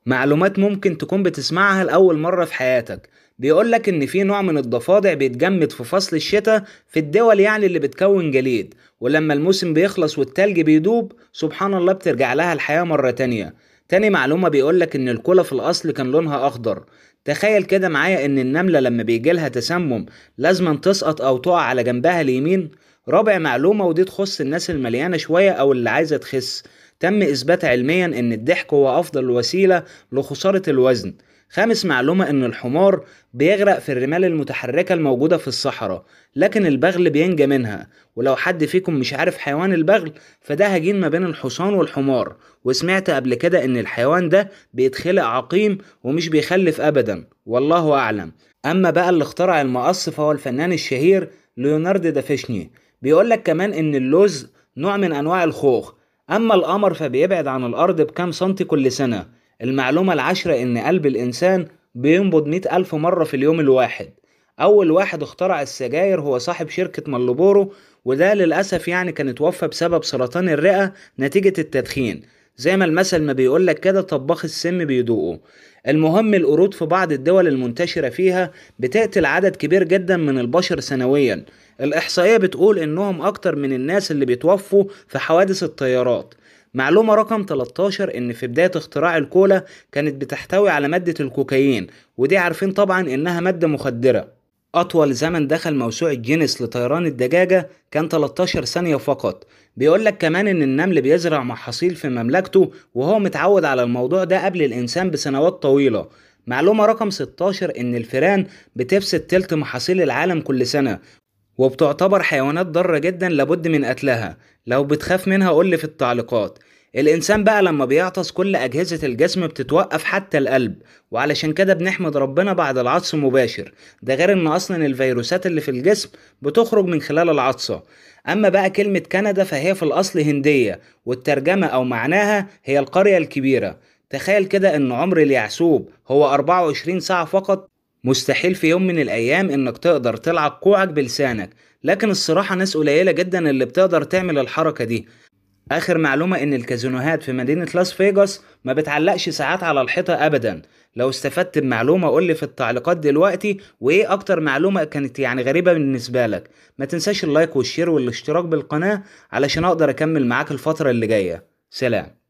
معلومات ممكن تكون بتسمعها لأول مرة في حياتك. بيقولك إن في نوع من الضفادع بيتجمد في فصل الشتاء في الدول يعني اللي بتكون جليد، ولما الموسم بيخلص والتلج بيدوب سبحان الله بترجع لها الحياة مرة تانية. تاني معلومة بيقولك إن الكولا في الأصل كان لونها أخضر. تخيل كده معايا إن النملة لما بيجيلها تسمم لازم تسقط أو تقع على جنبها اليمين. رابع معلومة ودي تخص الناس المليانة شوية أو اللي عايزة تخس، تم إثبات علميا إن الضحك هو أفضل وسيلة لخسارة الوزن. خامس معلومة إن الحمار بيغرق في الرمال المتحركة الموجودة في الصحراء، لكن البغل بينجى منها. ولو حد فيكم مش عارف حيوان البغل، فده هجين ما بين الحصان والحمار، وسمعت قبل كده إن الحيوان ده بيتخلق عقيم ومش بيخلف أبدا، والله أعلم. أما بقى اللي اخترع المقص فهو الفنان الشهير ليوناردو دافنشي. بيقولك كمان إن اللوز نوع من أنواع الخوخ. أما القمر فبيبعد عن الأرض بكام سنتي كل سنة. المعلومة العاشرة إن قلب الإنسان بينبض 100,000 مرة في اليوم الواحد. أول واحد اخترع السجاير هو صاحب شركة مالبورو، وده للأسف يعني كان اتوفى بسبب سرطان الرئة نتيجة التدخين. زي ما المثل ما بيقولك كده، طباخ السم بيدوقه. المهم القرود في بعض الدول المنتشرة فيها بتقتل عدد كبير جدا من البشر سنويا. الإحصائية بتقول إنهم أكتر من الناس اللي بيتوفوا في حوادث الطيارات. معلومة رقم 13 إن في بداية اختراع الكولا كانت بتحتوي على مادة الكوكايين، ودي عارفين طبعا إنها مادة مخدرة. أطول زمن دخل موسوعة جينيس لطيران الدجاجة كان 13 ثانية فقط. بيقولك كمان إن النمل بيزرع محاصيل في مملكته وهو متعود على الموضوع ده قبل الإنسان بسنوات طويلة. معلومة رقم 16 إن الفئران بتفسد تلت محاصيل العالم كل سنة، وبتعتبر حيوانات ضارة جدا لابد من قتلها. لو بتخاف منها قولي في التعليقات. الإنسان بقى لما بيعطس كل أجهزة الجسم بتتوقف حتى القلب، وعلشان كده بنحمد ربنا بعد العطس مباشر. ده غير إن أصلا الفيروسات اللي في الجسم بتخرج من خلال العطسة. أما بقى كلمة كندا فهي في الأصل هندية، والترجمة أو معناها هي القرية الكبيرة. تخيل كده إن عمر اليعسوب هو 24 ساعة فقط. مستحيل في يوم من الأيام إنك تقدر تلعب كوعك بلسانك، لكن الصراحة ناس قليلة جدا اللي بتقدر تعمل الحركة دي. آخر معلومة إن الكازينوهات في مدينة لاس فيجاس ما بتعلقش ساعات على الحيطة أبدا. لو استفدت بمعلومة قولي في التعليقات دلوقتي، وإيه أكتر معلومة كانت يعني غريبة بالنسبة لك. ما تنساش اللايك والشير والاشتراك بالقناة علشان أقدر أكمل معاك الفترة اللي جاية. سلام.